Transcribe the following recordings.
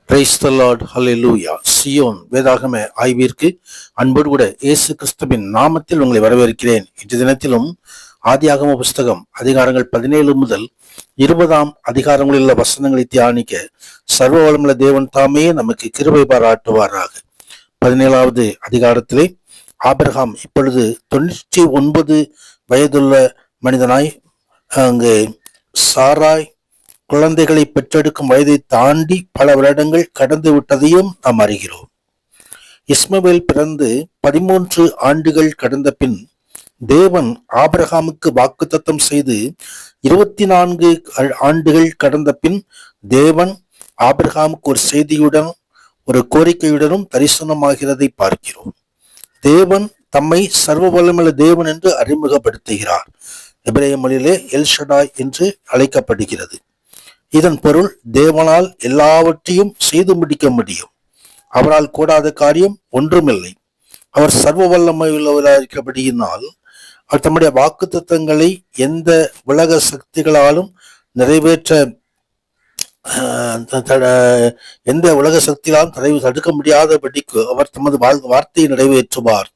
Praise the Lord, hallelujah. Zion வேதாகம ஆய்விற்கு அன்போடு கூட இயேசு கிறிஸ்துவின் நாமத்தில் உங்களை வரவேற்கிறேன். இன்றைய தினத்திலும் ஆதியாகம புஸ்தகம் அதிகாரங்கள் 17 முதல் 20 அதிகாரங்களில் உள்ள வசனங்களை தியானிக்க சர்வ வளமுள்ள தேவன் தாமே நமக்கு கிருபை பாராட்டுவாராக. 17வது அதிகாரத்திலே ஆபிரகாம் இப்பொழுது 99 வயதுள்ள மனிதனாய் அங்கு சாராய் குழந்தைகளை பெற்றெடுக்கும் வயதை தாண்டி பல வருடங்கள் கடந்து விட்டதையும் நாம் அறிகிறோம். இஸ்மவேல் பிறந்து 13 ஆண்டுகள் கடந்த பின் தேவன் ஆபிரகாமுக்கு வாக்குத்தத்தம் செய்து 24 ஆண்டுகள் கடந்த பின் தேவன் ஆபிரகாமுக்கு ஒரு செய்தியுடன் ஒரு கோரிக்கையுடனும் தரிசனமாகிறதை பார்க்கிறோம். தேவன் தம்மை சர்வ வல்லமையுள்ள தேவன் என்று அறிமுகப்படுத்துகிறார். எபிரேய மொழியிலே எல்ஷடாய் என்று அழைக்கப்படுகிறது. இதன் பொருள் தேவனால் எல்லாவற்றையும் செய்து முடிக்க முடியும். அவரால் கூடாத காரியம் ஒன்றுமில்லை. அவர் சர்வ வல்லமை உள்ளவராயிருக்கிறபடியினால் அவர் தம்முடைய வாக்குத்தத்தங்களை எந்த உலக சக்திகளாலும் எந்த உலக சக்திகளாலும் தடுக்க முடியாதபடிக்கு அவர் தமது வார்த்தையை நிறைவேற்றுவார்,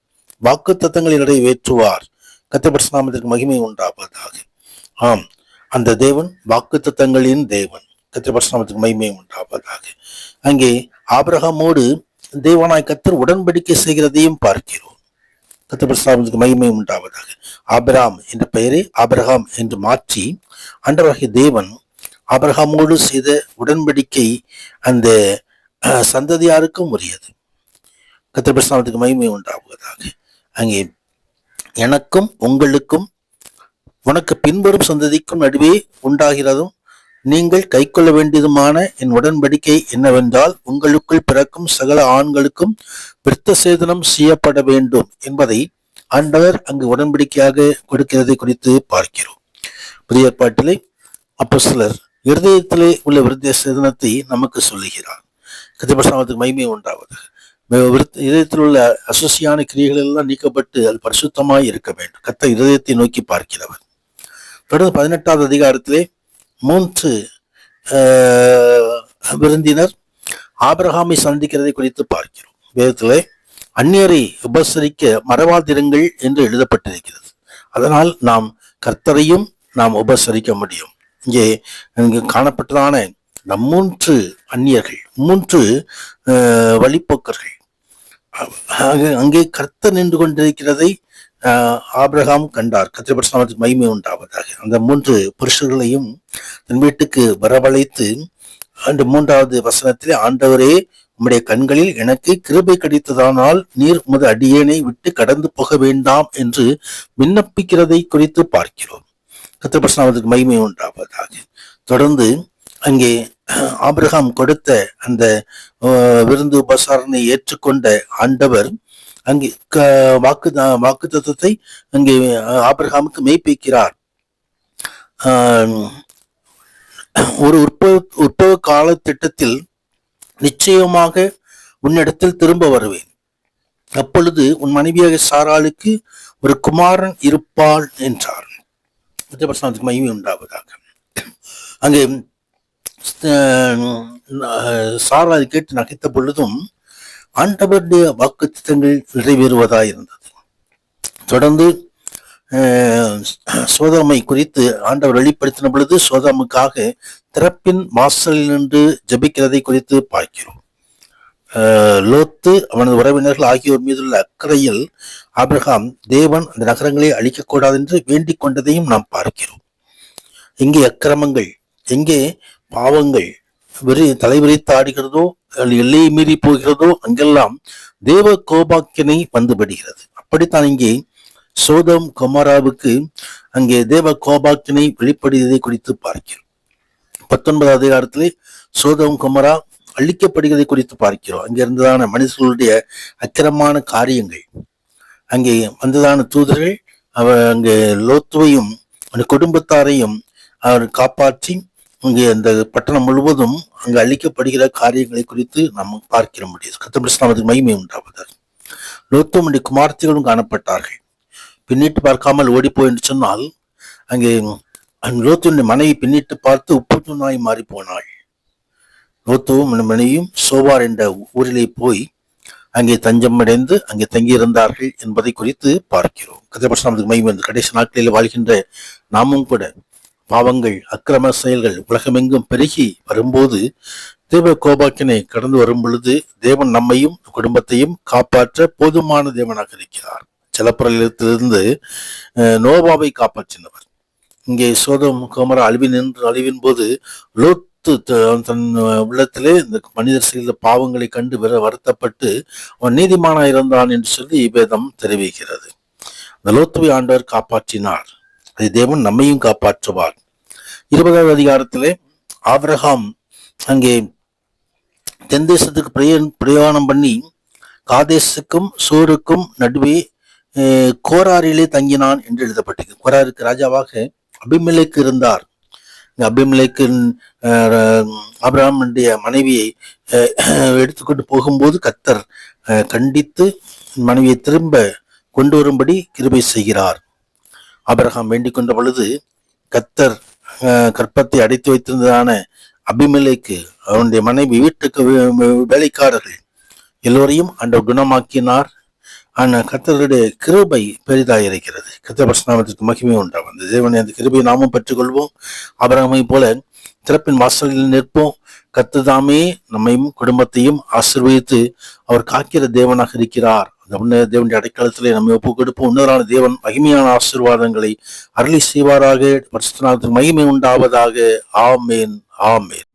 வாக்குத்தத்தங்களை நிறைவேற்றுவார். கர்த்தருடைய பரிசுத்த நாமத்திற்கு மகிமை உண்டாவதாக. ஆம், அந்த தேவன் வாக்குத்தத்தங்களின் தேவன். கர்த்தருடைய பரிசுத்த நாமத்திற்கு மகிமை உண்டாவதாக. அங்கே ஆபிரகாமோடு தேவனாய் கர்த்தர் உடன்படிக்கை செய்கிறதையும் பார்க்கிறோம். கர்த்தருடைய பரிசுத்த நாமத்திற்கு மகிமை உண்டாவதாக. ஆபிரகாம் என்ற பெயரை ஆபிரகாம் என்று மாற்றி ஆண்டவராகிய தேவன் ஆபிரகாமோடு செய்த உடன்படிக்கை அந்த சந்ததியாருக்கும் உரியது. கர்த்தருடைய பரிசுத்த நாமத்திற்கு மகிமை உண்டாவதாக. அங்கே எனக்கும் உங்களுக்கும் உனக்கு பின்வரும் சந்ததிக்கும் நடுவே உண்டாகிறதும் நீங்கள் கைக்கொள்ள வேண்டியதுமான என் உடன்படிக்கை என்னவென்றால், உங்களுக்குள் பிறக்கும் சகல ஆண்களுக்கும் விருத்த சேதனம் செய்யப்பட வேண்டும் என்பதை ஆண்டவர் அங்கு உடன்படிக்கையாக கொடுக்கிறதை குறித்து பார்க்கிறோம். புதிய ஏற்பாட்டிலே அப்போஸ்தலர் இருதயத்திலே உள்ள விருத்த சேதனத்தை நமக்கு சொல்லுகிறார். கர்த்தருடைய மகிமை உண்டாவது. இதயத்தில் உள்ள அசுசியான கிரியைகள் எல்லாம் நீக்கப்பட்டு அது பரிசுத்தமாய் இருக்க வேண்டும். கர்த்தர் இருதயத்தை நோக்கி பார்க்கிறவர். தொடர்ந்து 18வது அதிகாரத்திலே 3 விருந்தினர் ஆபிரகாமை சந்திக்கிறதை குறித்து பார்க்கிறோம். வேதத்திலே அந்நியரை உபசரிக்க மறவாதிருங்கள் என்று எழுதப்பட்டிருக்கிறது. அதனால் நாம் கர்த்தரையும் நாம் உபசரிக்க முடியும். இங்கே காணப்பட்டதான இந்த 3 அந்நியர்கள், 3 வழிப்போக்கர்கள் அங்கே கர்த்தர் நின்று கொண்டிருக்கிறதை ஆபிரகாம் கண்டார். கர்த்தருடைய பரிசுத்த நாமத்திற்கு மகிமை உண்டாவதாக. அந்த 3 புருஷர்களையும் தன் வீட்டுக்கு வரவழைத்து 3வது வசனத்திலே, ஆண்டவரே, உம்முடைய கண்களில் எனக்கு கிருபை கிடைத்ததானால் நீர் உமது அடியேனை விட்டு கடந்து போக வேண்டாம் என்று விண்ணப்பிக்கிறதை குறித்து பார்க்கிறோம். கர்த்தருடைய பரிசுத்த நாமத்திற்கு மகிமை உண்டாவதாக. தொடர்ந்து அங்கே ஆபிரகாம் கொடுத்த அந்த விருந்து உபசாரனை ஏற்றுக்கொண்ட ஆண்டவர் அங்கே வாக்கு தத்தத்தை அங்கே ஆபிரகாமுக்கு மெய்ப்பிக்கிறார். ஒரு உற்பவ கால திட்டத்தில் நிச்சயமாக உன்னிடத்தில் திரும்ப வருவேன். அப்பொழுது உன் மனைவியாக சாராளுக்கு ஒரு குமாரன் இருப்பாள் என்றார். மகிமை உண்டாவதாக. அங்கே சாராள் கேட்டு நகைத்த பொழுதும் ஆண்டவருடைய வாக்குத்தத்தங்கள் நிறைவேறுவதாய் இருந்தது. தொடர்ந்து சோதோமை குறித்து ஆண்டவர் வெளிப்படுத்தின பொழுது சோதோமுக்காக திறப்பின் வாசலில் நின்று ஜெபிக்கிறதை குறித்து பார்க்கிறோம். லோத்து அவனது உறவினர்கள் ஆகியோர் மீதுள்ள அக்கறையில் ஆபிரகாம் தேவன் அந்த நகரங்களை அழிக்கக்கூடாது என்று வேண்டிக் கொண்டதையும் நாம் பார்க்கிறோம். எங்கே அக்கிரமங்கள், எங்கே பாவங்கள் தலைவிரித்து ஆடுகிறதோ எல்லையை மீறி போகிறதோ அங்கெல்லாம் தேவ கோபாக்கினை வந்துபடுகிறது. அப்படித்தான் இங்கே சோதோம் கொமோராவுக்கு அங்கே தேவ கோபாக்கினை வெளிப்படுவதை குறித்து பார்க்கிறோம். 19வது அதிகாரத்திலே சோதோம் கொமோரா அழிக்கப்படுகிறதை குறித்து பார்க்கிறோம். அங்கிருந்ததான மனுஷர்களுடைய அக்கிரமான காரியங்கள், அங்கே வந்ததான தூதர்கள் அங்கே லோத்துவையும் குடும்பத்தாரையும் அவர் காப்பாற்றி அங்கே அந்த பட்டணம் முழுவதும் அங்கு அழிக்கப்படுகிற காரியங்களை குறித்து நாம் பார்க்கிற முடியும். கர்த்தருக்கு மகிமை உண்டாவதாக. லோத்தும் குமார்த்திகளும் காணப்பட்டார்கள். பின்னிட்டு பார்க்காமல் ஓடிப்போய் என்று சொன்னால் அங்கே லோத்துவின் மனைவி பின்னிட்டு பார்த்து உப்பு நாய் மாறி போனாள். லோத்துவும் மனைவியும் சோவார் என்ற ஊரிலே போய் அங்கே தஞ்சம் அடைந்து அங்கே தங்கியிருந்தார்கள் என்பதை குறித்து பார்க்கிறோம். கர்த்தருக்கு மகிமை. கடைசி நாட்களில் வாழ்கின்ற நாமும் கூட பாவங்கள், அக்கிரம செயல்கள் உலகமெங்கும் பெருகி வரும்போது தேவ கோபாக்கினை கடந்து வரும் பொழுது தேவன் நம்மையும் குடும்பத்தையும் காப்பாற்ற போதுமான தேவனாக இருக்கிறார். ஜலப்பிரளயத்திலிருந்து நோவாவை காப்பாற்றினவர். இங்கே சோதோம் கொமோரா அழிவின் போது லோத்து தன் உள்ளத்திலே இந்த மனிதர் செய்த பாவங்களை கண்டு வருத்தப்பட்டு அவன் நீதிமானா இருந்தான் என்று சொல்லி வேதம் தெரிவிக்கிறது. இந்த லோத்துவை ஆண்டவர் காப்பாற்றினார். அதை தேவன் நம்மையும் காப்பாற்றுவார். 20வது அதிகாரத்திலே ஆபிரகாம் அங்கே தென் தேசத்துக்கு பிரயாணம் பண்ணி காதேசுக்கும் சூருக்கும் நடுவே கோராரிலே தங்கினான் என்று எழுதப்பட்டது. கோராருக்கு ராஜாவாக அபிமெலேக்கு இருந்தார். அபிமெலேக்கின் ஆபிரகாமுடைய மனைவியை எடுத்துக்கொண்டு போகும்போது கர்த்தர் கண்டித்து மனைவியை திரும்ப கொண்டு வரும்படி கிருபை செய்கிறார். ஆபிரகாம் வேண்டிக் கொண்ட பொழுது கர்த்தர் கற்பத்தை அடைத்து வைத்திருந்ததான அபிமெலேக்கு அவனுடைய மனைவி வீட்டுக்கு வேலைக்காரர்கள் எல்லோரையும் ஆண்டவர் குணமாக்கினார். ஆனால் கர்த்தருடைய கிருபை பெரிதாக இருக்கிறது. கர்த்தருக்கு மகிமை உண்டாகும். அந்த தேவனை அந்த கிருபையை நாமும் பெற்றுக்கொள்வோம். ஆபிரகாமை போல திறப்பின் வாசலில் நிற்போம். கர்த்தர் தாமே நம்மையும் குடும்பத்தையும் ஆசீர்வதித்து அவர் காக்கிற தேவனாக இருக்கிறார். தேவனுடைய அடைக்காலத்திலே நம்ம ஒப்பு கொடுப்போம். உன்னதரான தேவன் மகிமையான ஆசீர்வாதங்களை அருளி செய்வாராக. பரிசுத்த நாமத்துக்கு மகிமை உண்டாவதாக. ஆமேன், ஆமேன்.